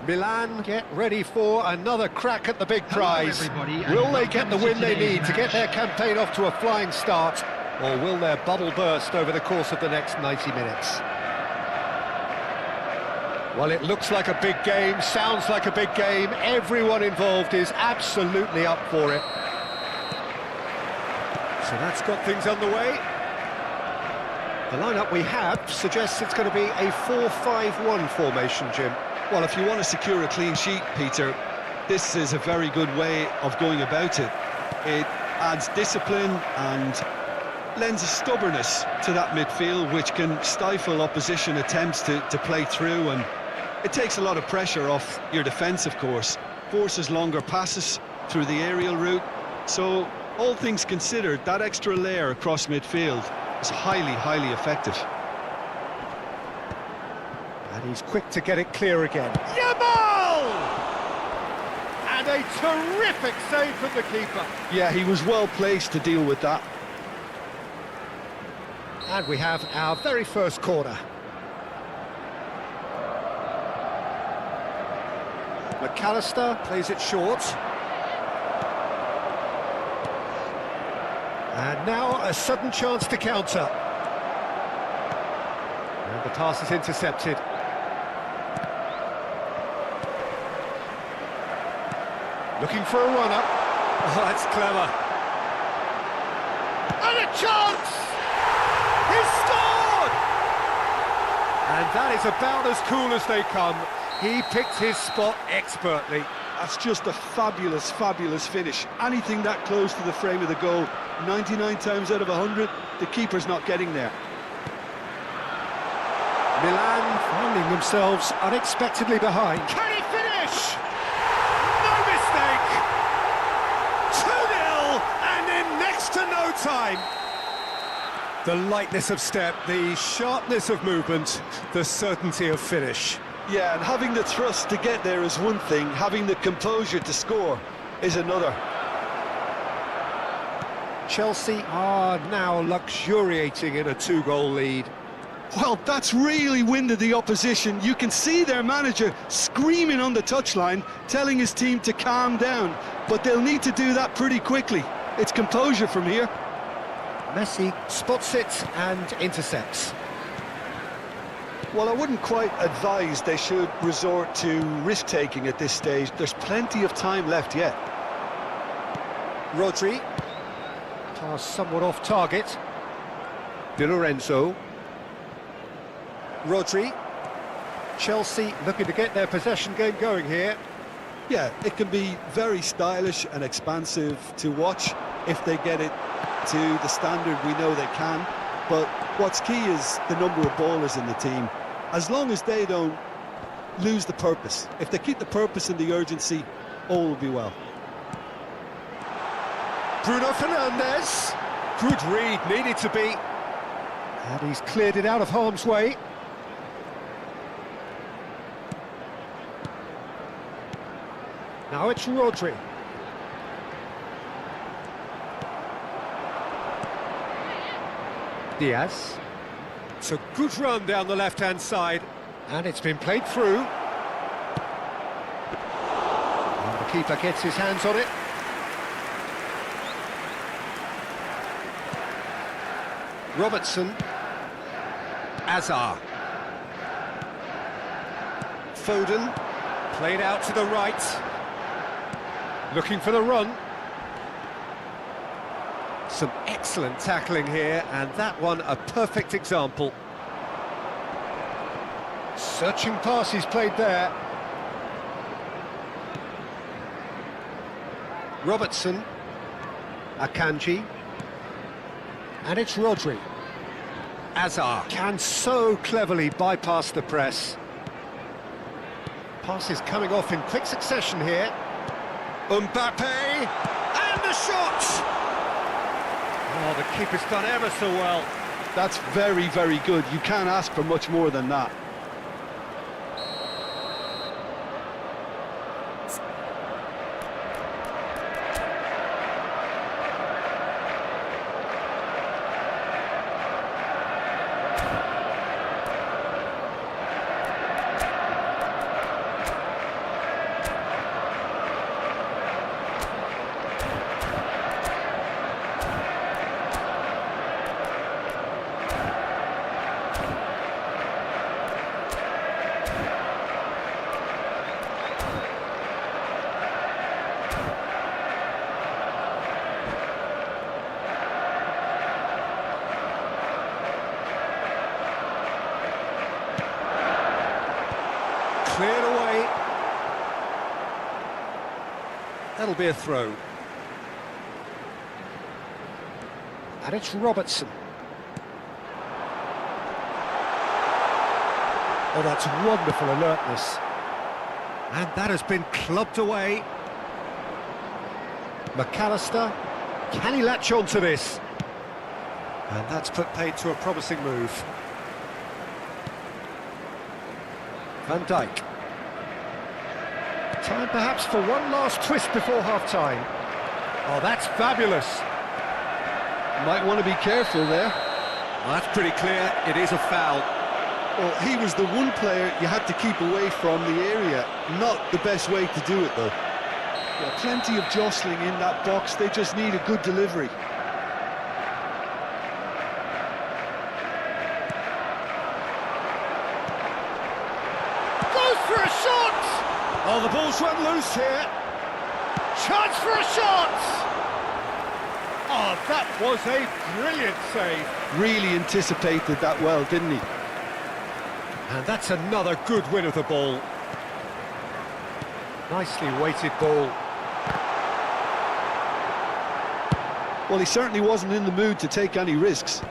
Milan get ready for another crack at the big prize. Will they get the win they need to get their campaign off to a flying start, or will their bubble burst over the course of the next 90 minutes? Well, it looks like a big game, sounds like a big game. Everyone involved is absolutely up for it. So that's got things underway. The lineup we have suggests it's going to be a 4-5-1 formation, Jim. Well, if you want to secure a clean sheet, Peter, this is a very good way of going about it. It adds discipline and lends a stubbornness to that midfield, which can stifle opposition attempts to play through, and it takes a lot of pressure off your defence, of course. Forces longer passes through the aerial route. So, all things considered, that extra layer across midfield is highly, highly effective. And he's quick to get it clear again. Yamal! And a terrific save from the keeper. Yeah, he was well placed to deal with that. And we have our very first corner. McAllister plays it short. And now a sudden chance to counter. And the pass is intercepted. Looking for a run-up. Oh, that's clever. And a chance! He's scored! And that is about as cool as they come. He picked his spot expertly. That's just a fabulous, fabulous finish. Anything that close to the frame of the goal, 99 times out of 100, the keeper's not getting there. Milan finding themselves unexpectedly behind. Can he finish? No mistake! 2-0, and in next to no time. The lightness of step, the sharpness of movement, the certainty of finish. Yeah, and having the thrust to get there is one thing, having the composure to score is another. Chelsea are now luxuriating in a 2-goal lead. Well, that's really winded the opposition. You can see their manager screaming on the touchline, telling his team to calm down, but they'll need to do that pretty quickly. It's composure from here. Messi spots it and intercepts. Well, I wouldn't quite advise they should resort to risk-taking at this stage. There's plenty of time left yet. Rodri. Pass somewhat off target. Di Lorenzo. Rodri. Chelsea looking to get their possession game going here. Yeah, it can be very stylish and expansive to watch if they get it to the standard we know they can. But what's key is the number of ballers in the team. As long as they don't lose the purpose, if they keep the purpose and the urgency, all will be well. Bruno Fernandes. Good read, needed to be. And he's cleared it out of harm's way. Now it's Rodri. Diaz. It's a good run down the left-hand side, and it's been played through. And the keeper gets his hands on it. Robertson. Azar. Foden. Played out to the right. Looking for the run. Some excellent tackling here, and that one a perfect example. Searching passes played there. Robertson. Akanji. And it's Rodri. Azar can so cleverly bypass the press. Passes coming off in quick succession here. Mbappe, and the shot! Oh, the keeper's done ever so well. That's very, very good. You can't ask for much more than that. be a throw. And it's Robertson. Oh, that's wonderful alertness. And that has been clubbed away. McAllister, can he latch on to this? And that's put paid to a promising move. Van Dijk. Time perhaps for one last twist before half-time. Oh, that's fabulous. Might want to be careful there. Well, that's pretty clear, it is a foul. Well, he was the one player you had to keep away from the area. Not the best way to do it, though. Yeah, plenty of jostling in that box, they just need a good delivery. Goes for a shot! Oh, the ball's run loose here. Chance for a shot! Oh, that was a brilliant save. Really anticipated that well, didn't he? And that's another good win of the ball. Nicely weighted ball. Well, he certainly wasn't in the mood to take any risks.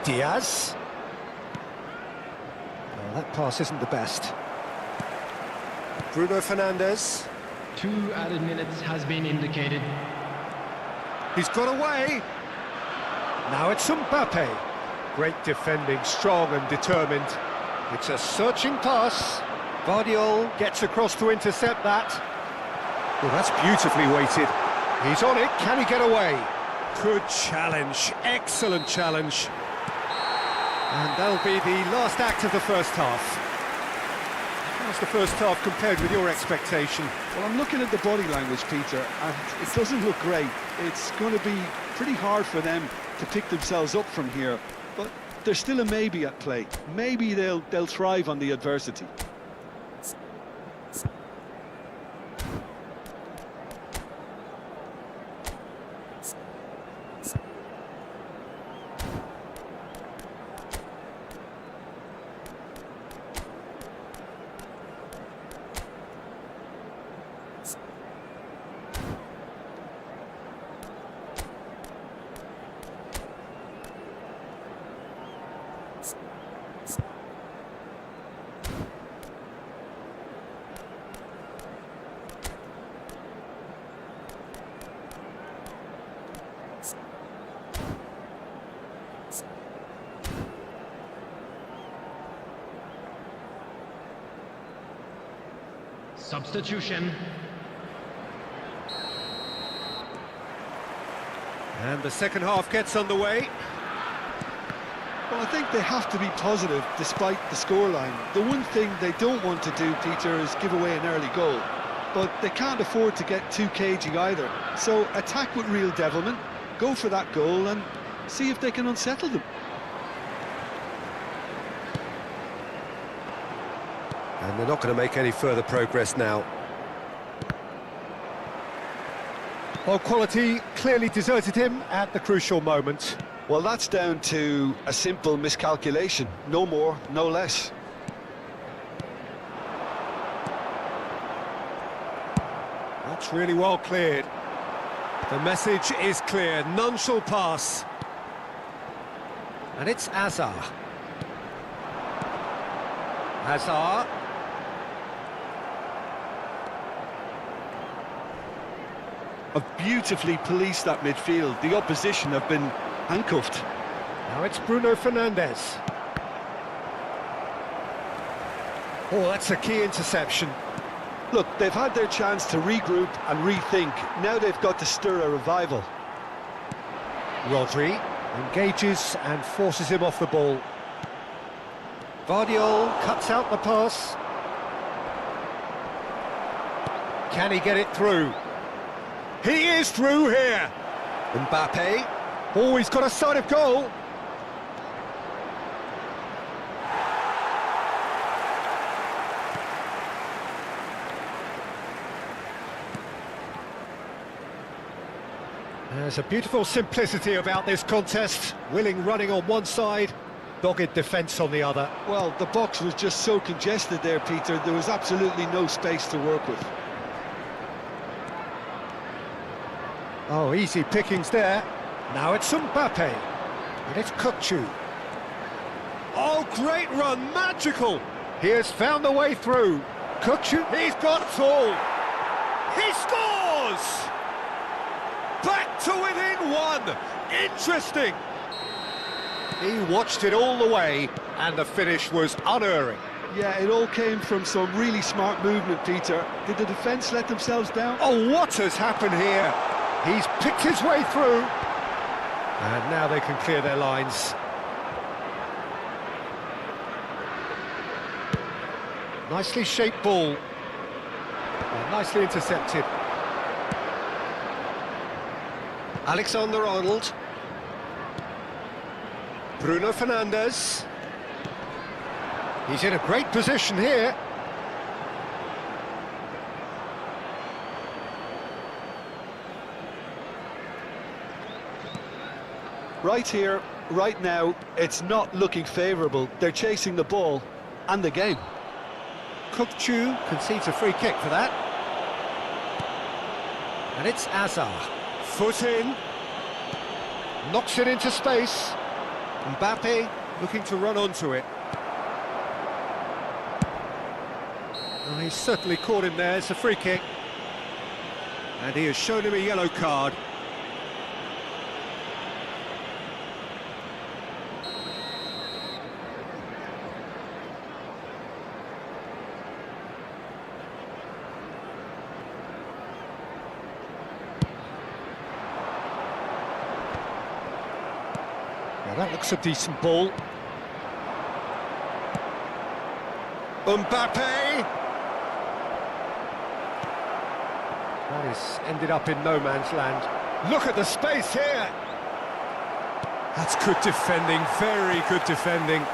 Diaz. Well, that pass isn't the best. Bruno Fernandes. 2 added minutes has been indicated. He's got away. Now it's Mbappe. Great defending, strong and determined. It's a searching pass. Guardiola gets across to intercept that. Well, that's beautifully weighted. He's on it. Can he get away? Good challenge. Excellent challenge. And that'll be the last act of the first half. How's the first half compared with your expectation? Well, I'm looking at the body language, Peter, and it doesn't look great. It's going to be pretty hard for them to pick themselves up from here, but there's still a maybe at play. Maybe they'll thrive on the adversity. Substitution. And the second half gets underway. Well, I think they have to be positive despite the scoreline. The one thing they don't want to do, Peter, is give away an early goal. But they can't afford to get too cagey either. So attack with real devilment, go for that goal and see if they can unsettle them. And they're not going to make any further progress now. Well, quality clearly deserted him at the crucial moment. Well, that's down to a simple miscalculation. No more, no less. That's really well cleared. The message is clear. None shall pass. And it's Hazard. Hazard. Have beautifully policed that midfield. The opposition have been handcuffed. Now it's Bruno Fernandes. Oh, that's a key interception. Look, they've had their chance to regroup and rethink. Now they've got to stir a revival. Rodri engages and forces him off the ball. Guardiola cuts out the pass. Can he get it through? He is through here. Mbappe. Oh, he's got a sight of goal. There's a beautiful simplicity about this contest. Willing running on one side, Dogged defence on the other. Well, the box was just so congested there, Peter. There was absolutely no space to work with. Oh, easy pickings there. Now it's Mbappe. And it's Kukçu. Oh, great run, magical! He has found the way through. Kukçu, he's got it all. He scores! Back to within one. Interesting. He watched it all the way, and the finish was unerring. Yeah, it all came from some really smart movement, Peter. Did the defence let themselves down? Oh, what has happened here? He's picked his way through. And now they can clear their lines. Nicely shaped ball. And nicely intercepted. Alexander-Arnold. Bruno Fernandes. He's in a great position here. Right here, right now, it's not looking favourable. They're chasing the ball and the game. Kukçu concedes a free kick for that. And it's Azar. Foot in. Knocks it into space. Mbappe looking to run onto it. Oh, he's certainly caught him there. It's a free kick. And he has shown him a yellow card. Well, that looks a decent ball. Mbappe! That has ended up in no man's land. Look at the space here! That's good defending, very good defending.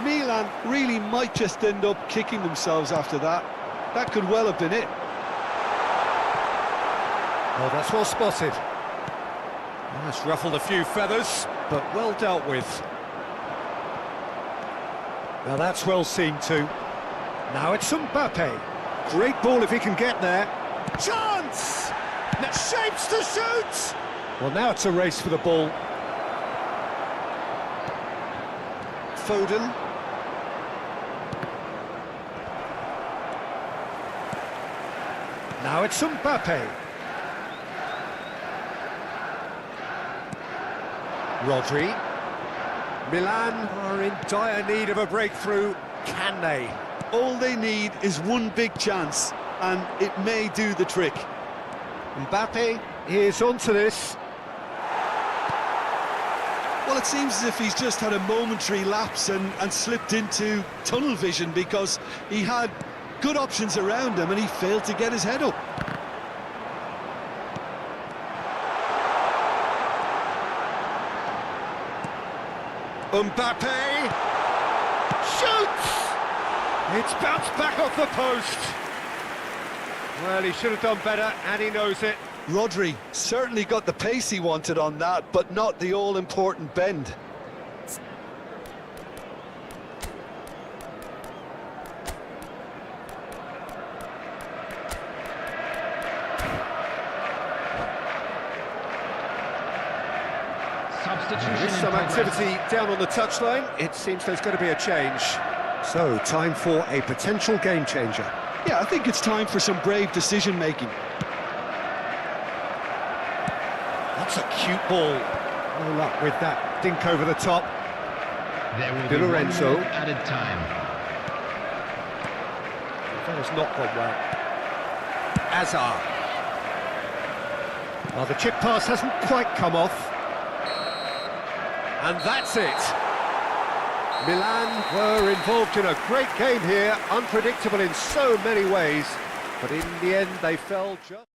Milan really might just end up kicking themselves after that. That could well have been it. Oh, that's well spotted. Well, that's ruffled a few feathers, but well dealt with. Now that's well seen too. Now it's Mbappe. Great ball if he can get there. Chance! Shapes to shoot! Well, now it's a race for the ball. Foden. Now it's Mbappe. Rodri. Milan are in dire need of a breakthrough. Can they? All they need is one big chance, and it may do the trick. Mbappe is onto this. Well, it seems as if he's just had a momentary lapse and slipped into tunnel vision, because he had good options around him and he failed to get his head up. Mbappe shoots! It's bounced back off the post. Well, he should have done better, and he knows it. Rodri certainly got the pace he wanted on that, but not the all-important bend. There's some activity down on the touchline. It seems there's going to be a change. So, time for a potential game changer. Yeah, I think it's time for some brave decision-making. That's a cute ball. No luck with that dink over the top. There will Di be 1 Lorenzo. minute added time. That has not gone well. Azar. Well, the chip pass hasn't quite come off. And that's it. Milan were involved in a great game here, unpredictable in so many ways, but in the end they fell just...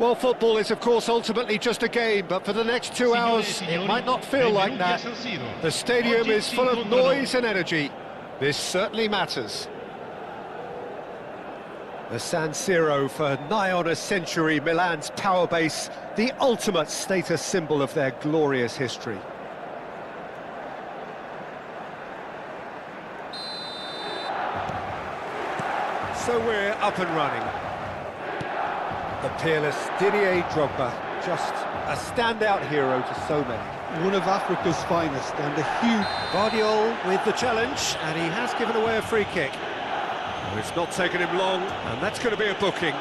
Well, football is, of course, ultimately just a game, but for the next 2 hours, it might not feel like that. The stadium is full of noise and energy. This certainly matters. The San Siro, for nigh on a century, Milan's power base, the ultimate status symbol of their glorious history. So we're up and running. The peerless Didier Drogba, just a standout hero to so many. One of Africa's finest, and a huge... Guardiola with the challenge, and he has given away a free kick. Well, it's not taken him long, and that's going to be a booking.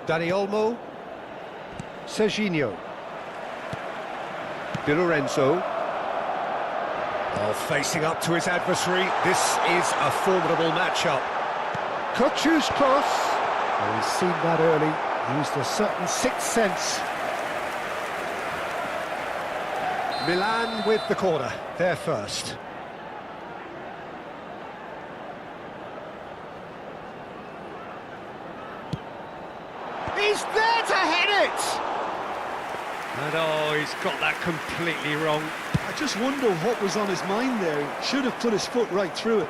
Dani Olmo, Serginho, Di Lorenzo. Oh, facing up to his adversary, this is a formidable matchup. Kochu's cross. Oh, he's seen that early, used a certain sixth sense. Milan with the corner, they're first. He's there to head it! And oh, he's got that completely wrong. I just wonder what was on his mind there. He should have put his foot right through it.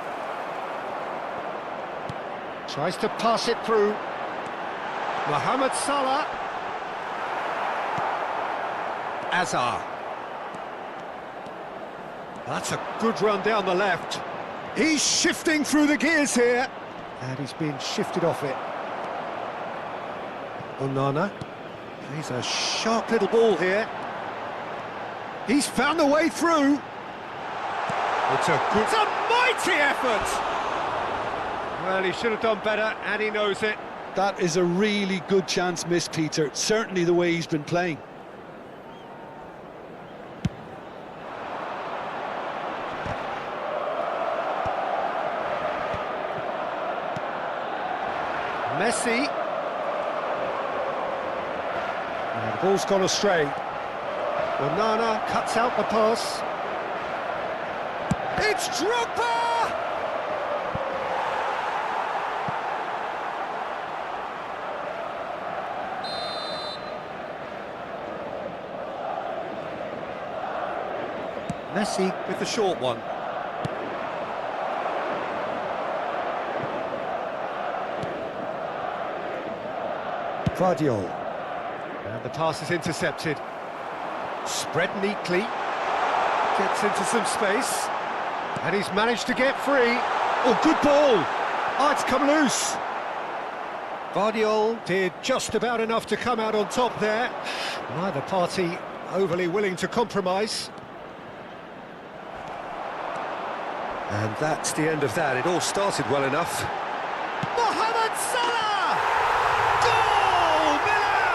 Tries to pass it through. Mohamed Salah. Azar. That's a good run down the left. He's shifting through the gears here. And he's being shifted off it. Onana. He's a sharp little ball here. He's found the way through. It's a mighty effort! Well, he should have done better, and he knows it. That is a really good chance missed, Peter. Certainly the way he's been playing. Messi. And the ball's gone astray. Onana cuts out the pass. It's Drogba! Messi with the short one. Guardiola. And the pass is intercepted. Spread neatly. Gets into some space. And he's managed to get free. Oh, good ball! Oh, it's come loose. Guardiola did just about enough to come out on top there. Neither party overly willing to compromise. And that's the end of that. It all started well enough. Mohamed Salah! Goal! Milan!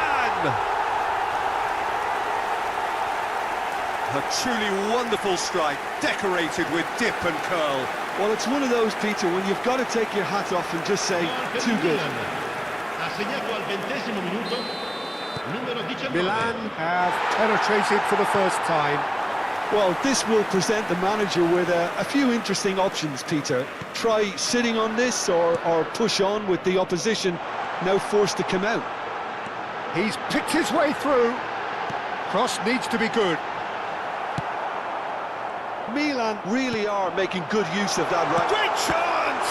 A truly wonderful strike, decorated with dip and curl. Well, it's one of those, Peter, when you've got to take your hat off and just say, too good. Milan have penetrated for the first time. Well, this will present the manager with a few interesting options, Peter. Try sitting on this or push on with the opposition now forced to come out. He's picked his way through. Cross needs to be good. Milan really are making good use of that right. Great chance!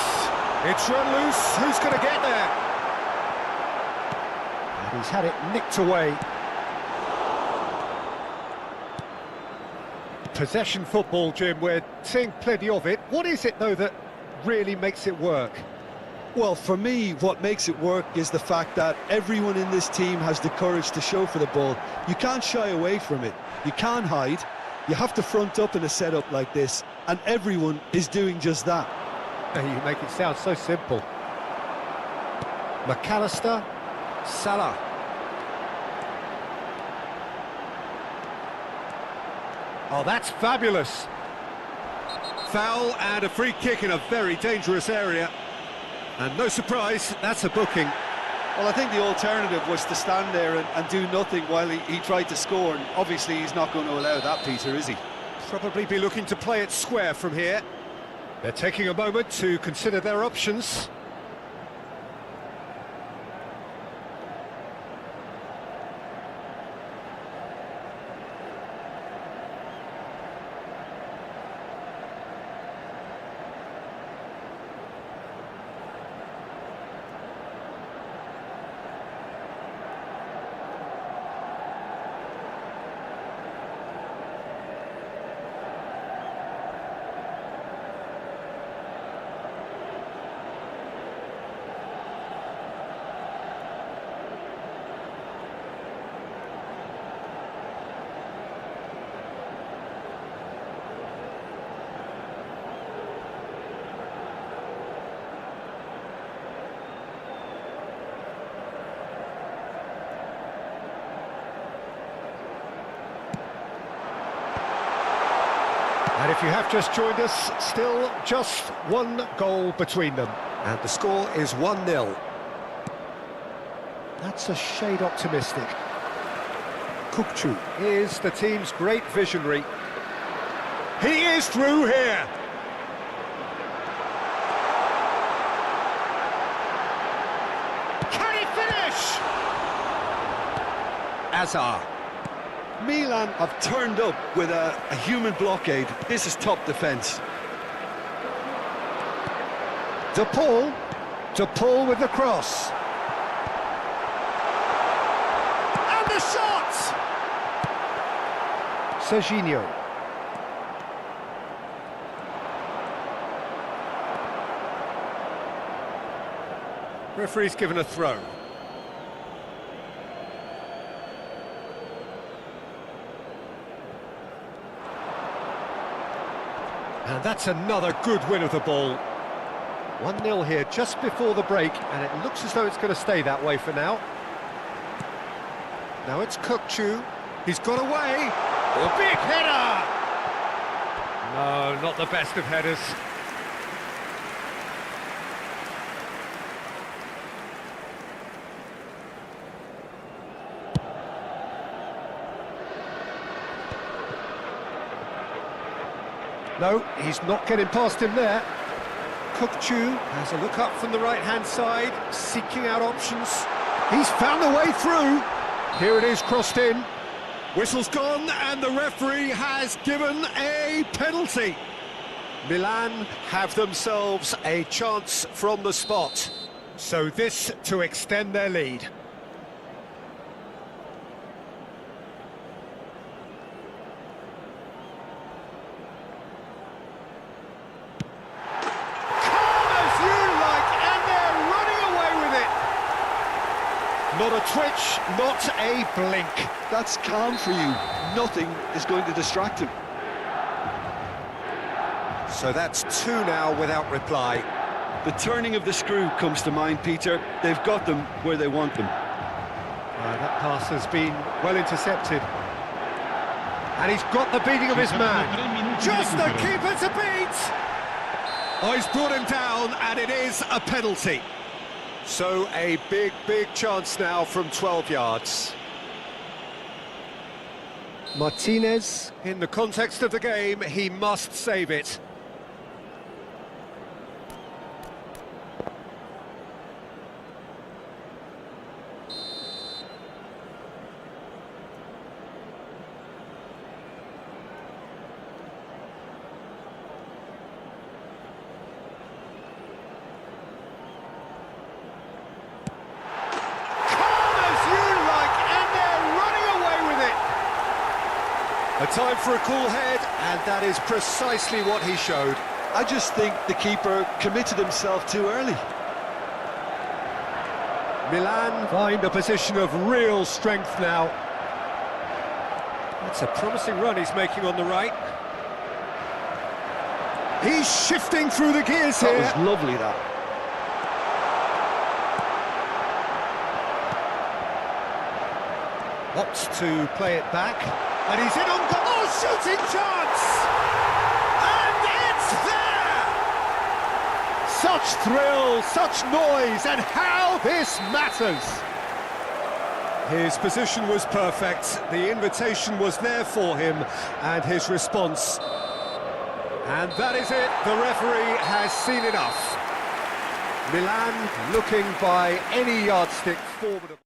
It's run loose. Who's going to get there? And he's had it nicked away. Possession football, Jim, we're seeing plenty of it. What is it, though, that really makes it work? Well, for me, what makes it work is the fact that everyone in this team has the courage to show for the ball. You can't shy away from it. You can't hide. You have to front up in a setup like this, and everyone is doing just that. You make it sound so simple. McAllister, Salah. Oh, that's fabulous. foul and a free kick in a very dangerous area. And no surprise, that's a booking. Well, I think the alternative was to stand there and do nothing while he tried to score, and obviously he's not going to allow that, Peter, is he? Probably be looking to play it square from here. They're taking a moment to consider their options. And if you have just joined us, still just one goal between them. And the score is 1-0. That's a shade optimistic. Kukçu is the team's great visionary. He is through here. Can he finish? Azar. Milan have turned up with a human blockade. This is top defence. De Paul with the cross. And the shot! Serginho. Referee's given a throw. And that's another good win of the ball. 1-0 here just before the break, and it looks as though it's going to stay that way for now. Now it's Kukçu. He's got away. A big header! No, not the best of headers. No, he's not getting past him there. Kukçu has a look up from the right-hand side, seeking out options. He's found a way through. Here it is, crossed in. Whistle's gone, and the referee has given a penalty. Milan have themselves a chance from the spot. So this to extend their lead. Not a twitch, not a blink. That's calm for you. Nothing is going to distract him. So that's 2 now without reply. The turning of the screw comes to mind, Peter. They've got them where they want them. That pass has been well intercepted. And he's got the beating of his man. Just the keeper to beat! Oh, he's brought him down, and it is a penalty. So a big chance now from 12 yards. Martinez, in the context of the game, he must save it. A time for a cool head, and that is precisely what he showed. I just think the keeper committed himself too early. Milan find a position of real strength now. That's a promising run he's making on the right. He's shifting through the gears here. That was lovely, that. Opts to play it back. And he's in on goal. Oh, shooting chance! And it's there! Such thrill, such noise, and how this matters! His position was perfect, the invitation was there for him, and his response. And that is it, the referee has seen enough. Milan looking by any yardstick formidable.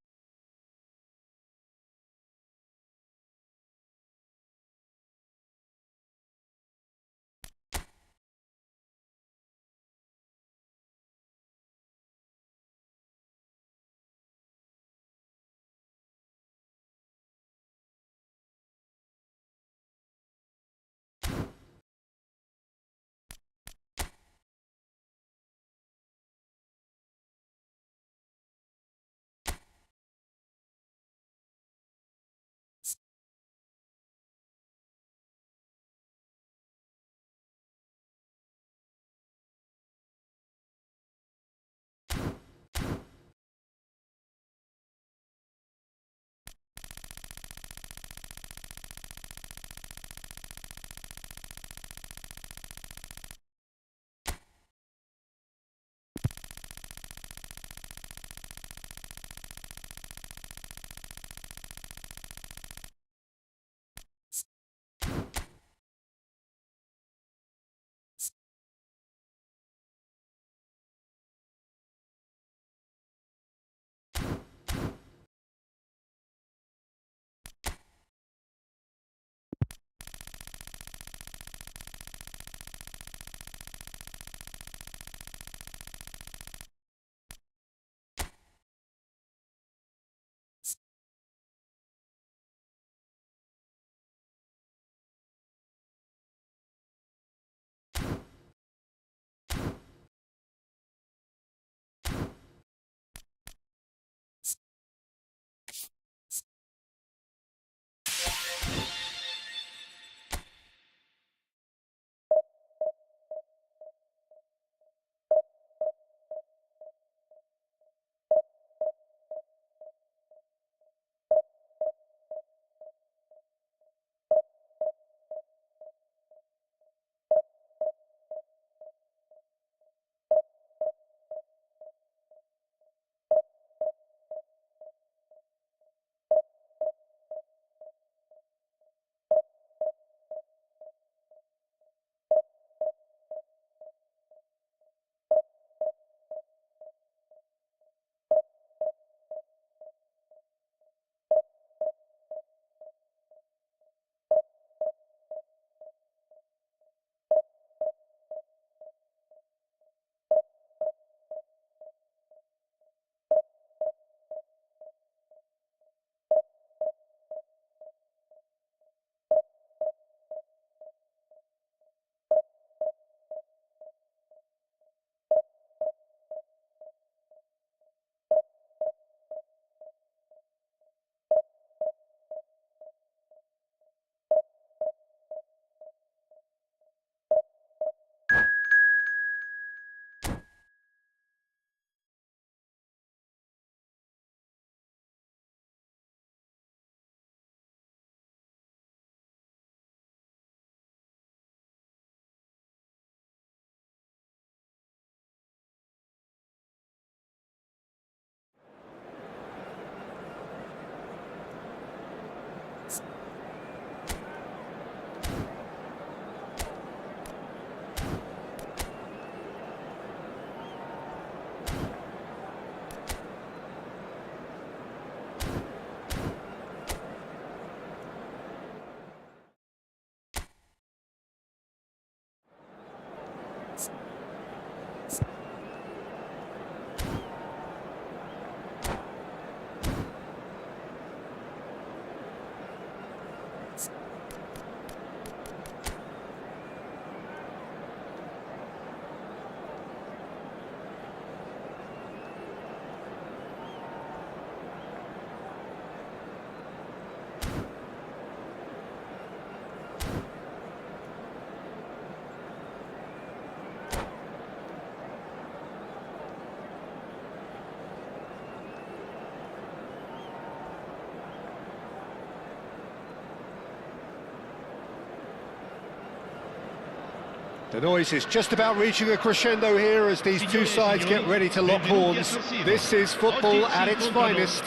The noise is just about reaching a crescendo here as these two sides get ready to lock horns. This is football at its finest.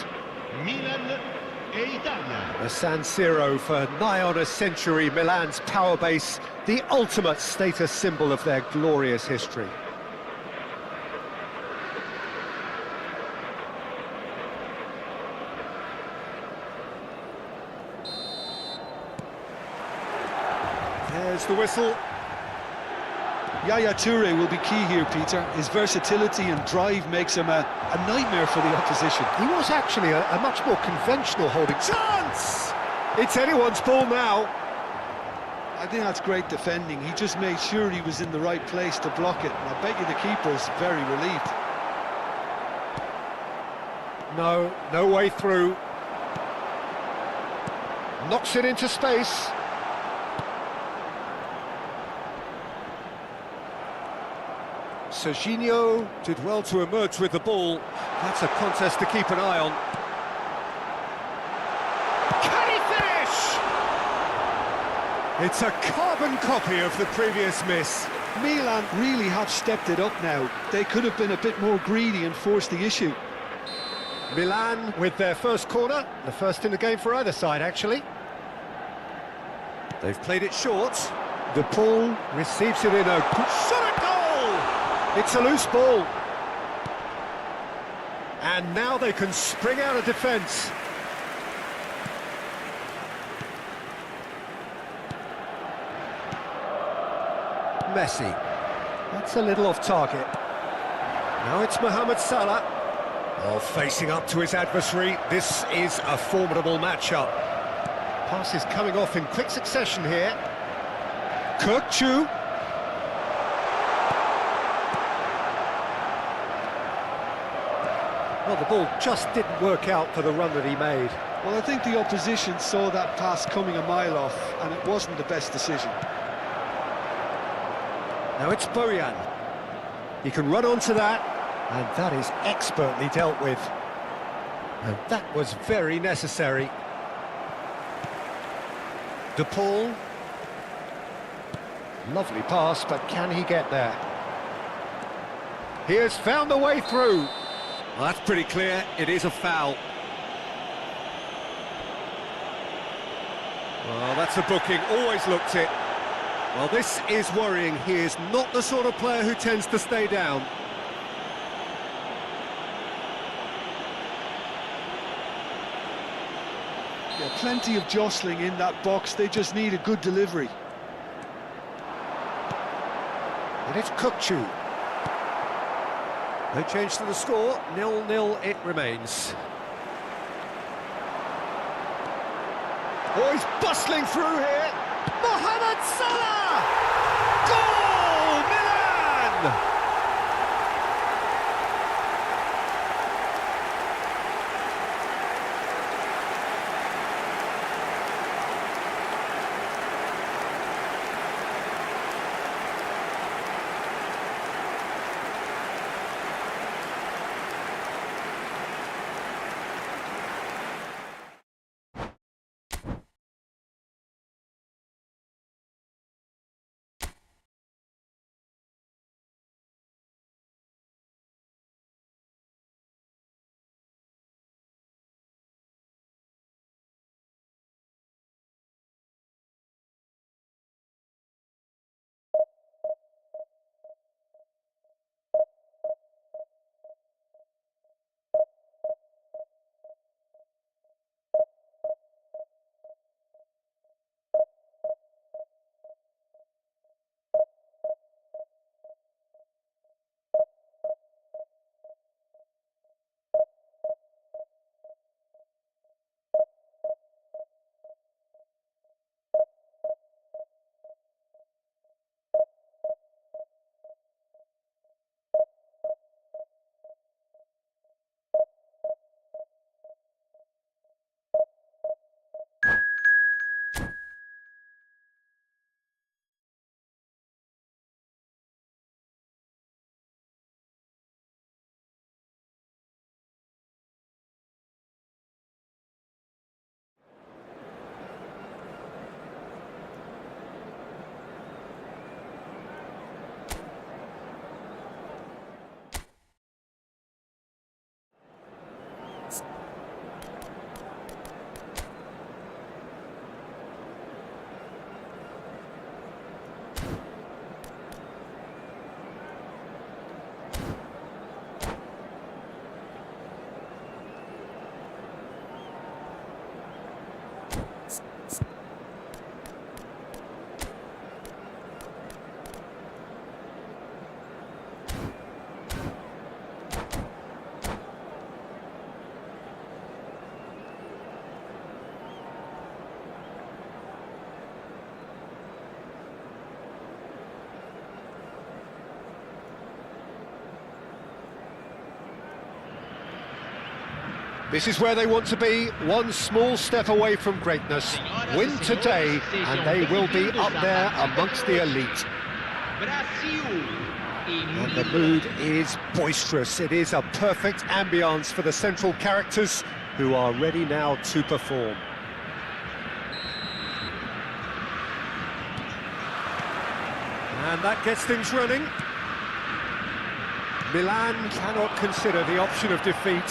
The San Siro, for nigh on a century, Milan's power base, the ultimate status symbol of their glorious history. There's the whistle. Yaya Toure will be key here, Peter. His versatility and drive makes him a nightmare for the opposition. He was actually a much more conventional holding. Chance! It's anyone's ball now. I think that's great defending. He just made sure he was in the right place to block it. And I bet you the keeper's very relieved. No way through. Knocks it into space. Serginho did well to emerge with the ball. That's a contest to keep an eye on. Can he finish? It's a carbon copy of the previous miss. Milan really have stepped it up now. They could have been a bit more greedy and forced the issue. Milan with their first corner, the first in the game for either side, actually. They've played it short. The ball receives it in a shot at goal! It's a loose ball. And now they can spring out of defence. Messi. That's a little off target. Now it's Mohamed Salah. Oh, facing up to his adversary. This is a formidable matchup. Passes coming off in quick succession here. Kirkchu. Well, the ball just didn't work out for the run that he made. Well, I think the opposition saw that pass coming a mile off, and it wasn't the best decision. Now it's Bojan. He can run onto that, and that is expertly dealt with. And that was very necessary. De Paul. Lovely pass, but can he get there? He has found the way through. Well, that's pretty clear. It is a foul. Well, that's a booking. Always looked it. Well, this is worrying. He is not the sort of player who tends to stay down. Yeah, plenty of jostling in that box. They just need a good delivery. And it's Kirkchu. No change to the score, 0-0 it remains. Oh, he's bustling through here. Mohamed Salah! Goal, Milan! This is where they want to be, one small step away from greatness. Win today, and they will be up there amongst the elite. And the mood is boisterous. It is a perfect ambience for the central characters, who are ready now to perform. And that gets things running. Milan cannot consider the option of defeat.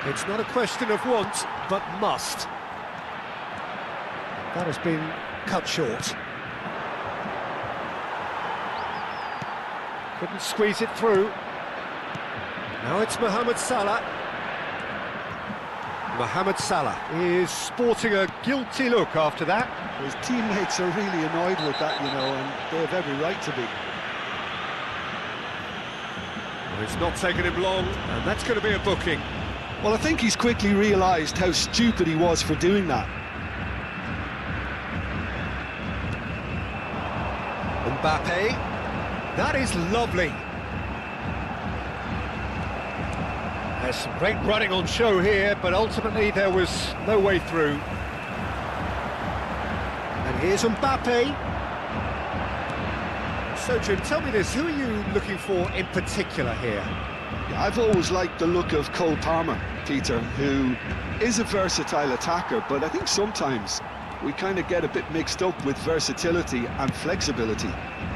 It's not a question of want, but must. That has been cut short. Couldn't squeeze it through. Now it's Mohamed Salah. Mohamed Salah is sporting a guilty look after that. His teammates are really annoyed with that, you know, and they have every right to be. Well, it's not taken him long, and that's going to be a booking. Well, I think he's quickly realised how stupid he was for doing that. Mbappe. That is lovely. There's some great running on show here, but ultimately there was no way through. And here's Mbappe. So, Jim, tell me this, who are you looking for in particular here? Yeah, I've always liked the look of Cole Palmer, Peter, who is a versatile attacker, but I think sometimes we kind of get a bit mixed up with versatility and flexibility,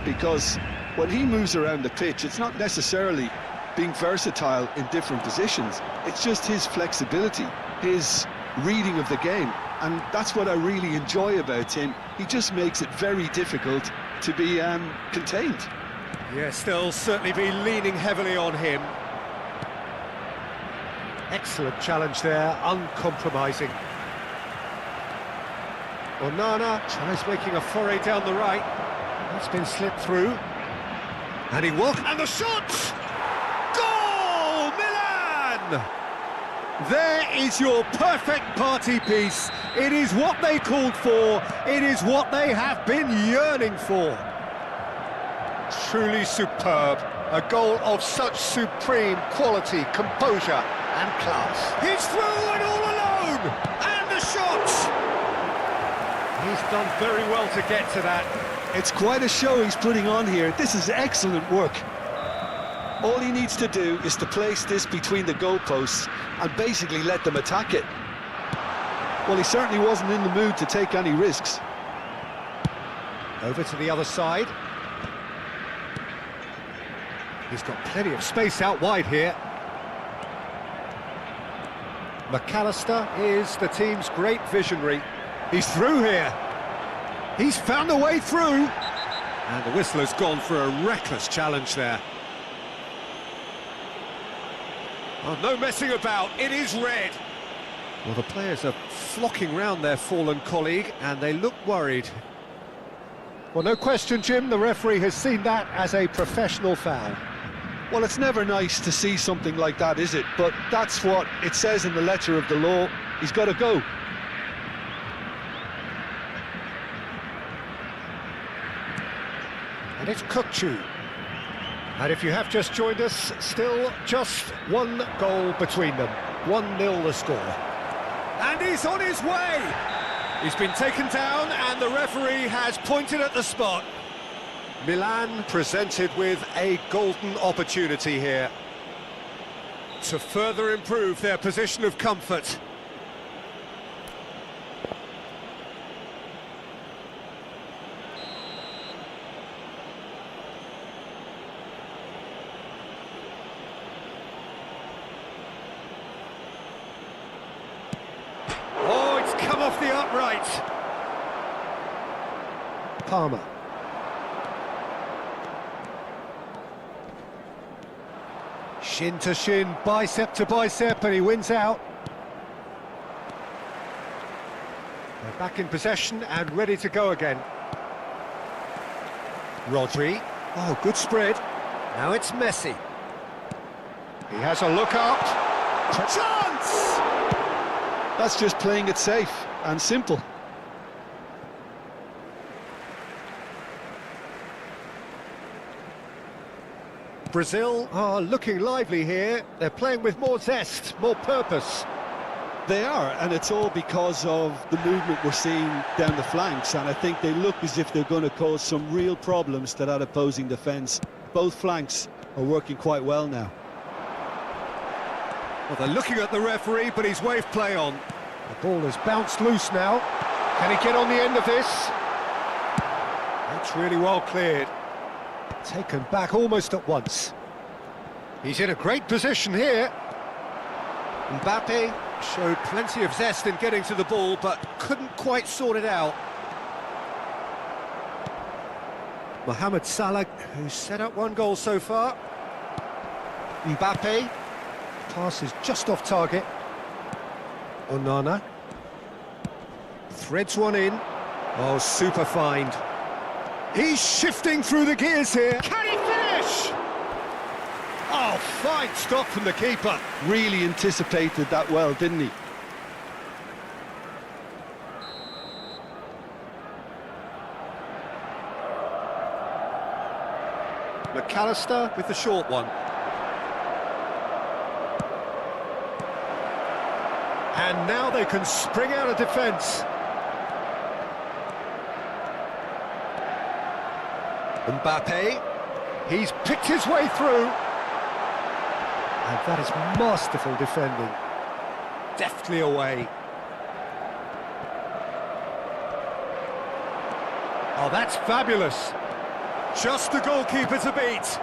because when he moves around the pitch, it's not necessarily being versatile in different positions, it's just his flexibility, his reading of the game, and that's what I really enjoy about him. He just makes it very difficult to be contained. Yes, they'll certainly be leaning heavily on him. Excellent challenge there, uncompromising. Onana tries making a foray down the right. That's been slipped through. And he will, and the shot! Goal, Milan! There is your perfect party piece. It is what they called for. It is what they have been yearning for. Truly superb. A goal of such supreme quality, composure and class. He's through and all alone! And the shot! He's done very well to get to that. It's quite a show he's putting on here. This is excellent work. All he needs to do is to place this between the goalposts and basically let them attack it. Well, he certainly wasn't in the mood to take any risks. Over to the other side. He's got plenty of space out wide here. McAllister is the team's great visionary. He's through here. He's found a way through. And the whistle has gone for a reckless challenge there. Oh, no messing about, it is red. Well, the players are flocking round their fallen colleague, and they look worried. Well, no question, Jim, the referee has seen that as a professional foul. Well, it's never nice to see something like that, is it? But that's what it says in the letter of the law. He's got to go. And it's Kukçu. And if you have just joined us, still just one goal between them. 1-0 the score. And he's on his way! He's been taken down and the referee has pointed at the spot. Milan presented with a golden opportunity here to further improve their position of comfort. Oh, it's come off the upright. Palmer. Shin to shin, bicep to bicep, and he wins out. They're back in possession and ready to go again. Rodri. Oh, good spread. Now it's Messi. He has a look up. Chance! That's just playing it safe and simple. Brazil are looking lively here. They're playing with more zest, more purpose. They are, and it's all because of the movement we're seeing down the flanks, and I think they look as if they're going to cause some real problems to that opposing defence. Both flanks are working quite well now. Well, they're looking at the referee, but he's waved play on. The ball has bounced loose now. Can he get on the end of this? That's really well cleared. Taken back almost at once. He's in a great position here. Mbappe showed plenty of zest in getting to the ball, but couldn't quite sort it out. Mohamed Salah, who's set up one goal so far. Mbappe. Pass is just off target. Onana. Threads one in. Oh, super find. He's shifting through the gears here. Can he finish? Oh, fine stop from the keeper. Really anticipated that well, didn't he? McAllister with the short one. And now they can spring out of defence. Mbappe, he's picked his way through. And that is masterful defending. Deftly away. Oh, that's fabulous. Just the goalkeeper to beat.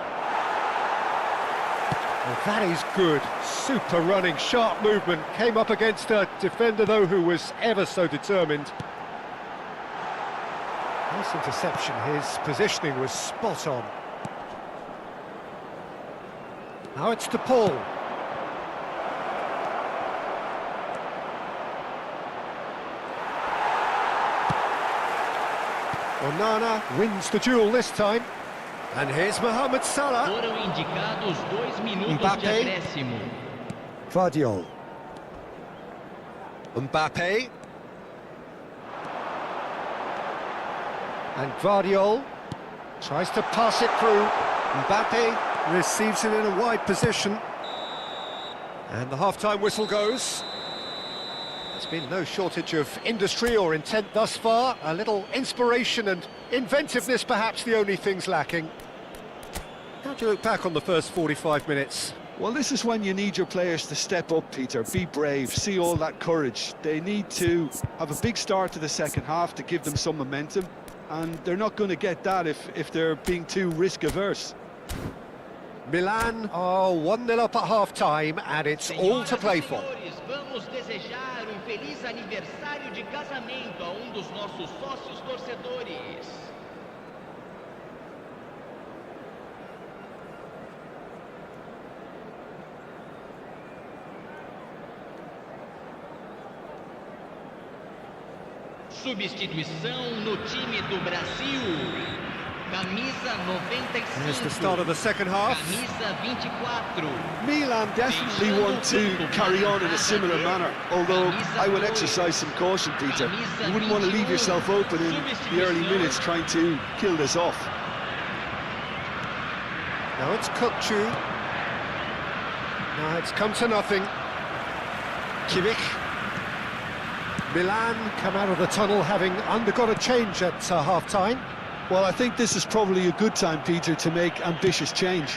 Well, that is good. Super running, sharp movement. Came up against a defender, though, who was ever so determined. Nice interception. His positioning was spot on. Now it's to Paul. Onana wins the duel this time. And here's Mohamed Salah. Foram indicados 2 minutos Mbappe. de acréscimo. Gvardiol. Mbappe. And Gvardiol tries to pass it through. Mbappe receives it in a wide position. And the half-time whistle goes. There's been no shortage of industry or intent thus far. A little inspiration and inventiveness, perhaps the only things lacking. How do you look back on the first 45 minutes? Well, this is when you need your players to step up, Peter. Be brave, see all that courage. They need to have a big start to the second half to give them some momentum, and they're not going to get that if they're being too risk-averse. Milan are 1-0 up at half-time, and it's all to play for. Vamos desejar feliz aniversário de casamento a dos nossos sócios torcedores. Substituição no time do Brasil. Camisa 95. Here's the start of the second half. Camisa 24. Milan definitely want to carry on in a similar manner, although I would exercise some caution, Peter. You wouldn't want to leave yourself open in the early minutes trying to kill this off. Now it's Kukçu. Now it's come to nothing. Kimmich. Milan come out of the tunnel having undergone a change at half-time. Well, I think this is probably a good time, Peter, to make ambitious change.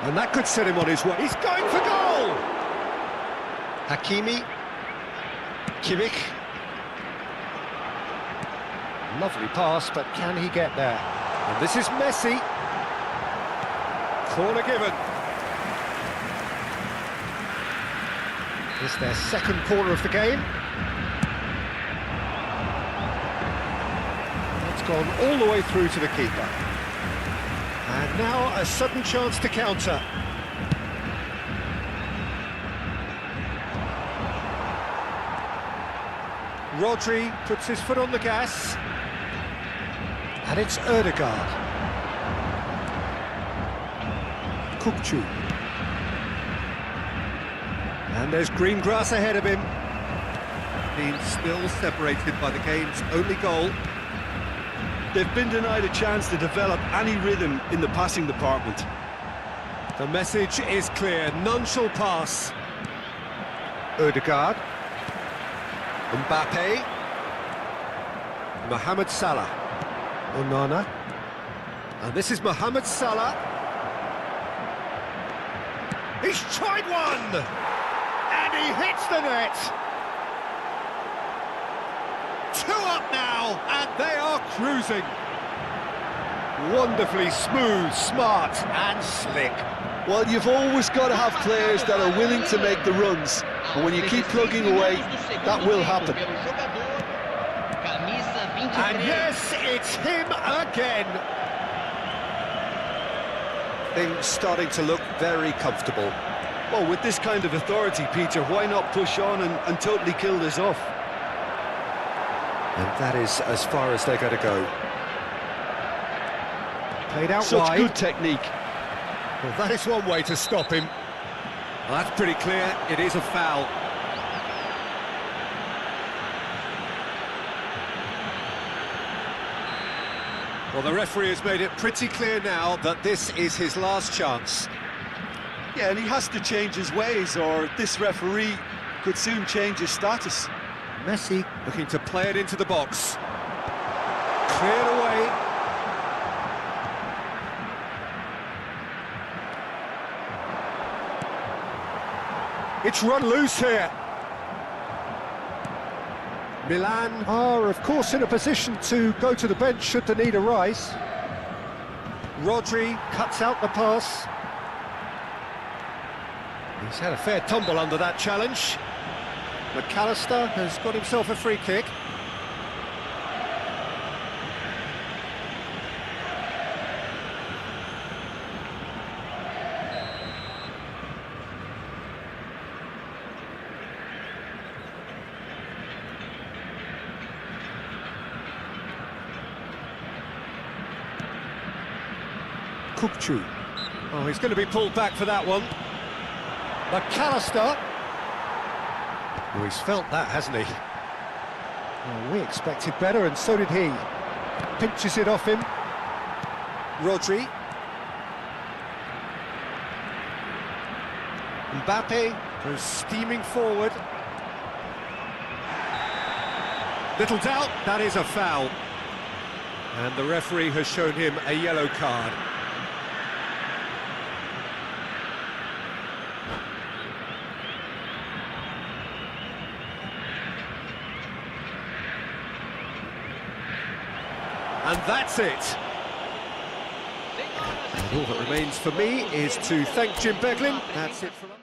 And that could set him on his way. He's going for goal! Hakimi. Kimmich. Lovely pass, but can he get there? And this is Messi. Corner given. It's their second corner of the game. Gone all the way through to the keeper. And now a sudden chance to counter. Rodri puts his foot on the gas. And it's Ødegaard. Kukçu. And there's green grass ahead of him. Being still separated by the game's only goal. They've been denied a chance to develop any rhythm in the passing department. The message is clear, none shall pass. Ødegaard. Mbappe. Mohamed Salah. Onana. And this is Mohamed Salah. He's tried one! And he hits the net! 2 up now, and they are cruising. Wonderfully smooth, smart and slick. Well, you've always got to have players that are willing to make the runs. And when you keep plugging away, that will happen. And yes, it's him again. Things starting to look very comfortable. Well, with this kind of authority, Peter, why not push on and totally kill this off? And that is as far as they're going to go. Played out Such wide. good technique. Well, that is one way to stop him. Well, that's pretty clear. It is a foul. Well, the referee has made it pretty clear now that this is his last chance. Yeah, and he has to change his ways, or this referee could soon change his status. Messi looking to play it into the box. Cleared away. It's run loose here. Milan are, of course, in a position to go to the bench should the need arise. Rodri cuts out the pass. He's had a fair tumble under that challenge. McAllister has got himself a free kick. Kukçu. Oh, he's going to be pulled back for that one. McAllister. Oh, he's felt that, hasn't he? Well, we expected better, and so did he. Pinches it off him. Rodri. Mbappe goes steaming forward. Little doubt, that is a foul. And the referee has shown him a yellow card. And that's it. And all that remains for me is to thank Jim Beglin. That's it from us.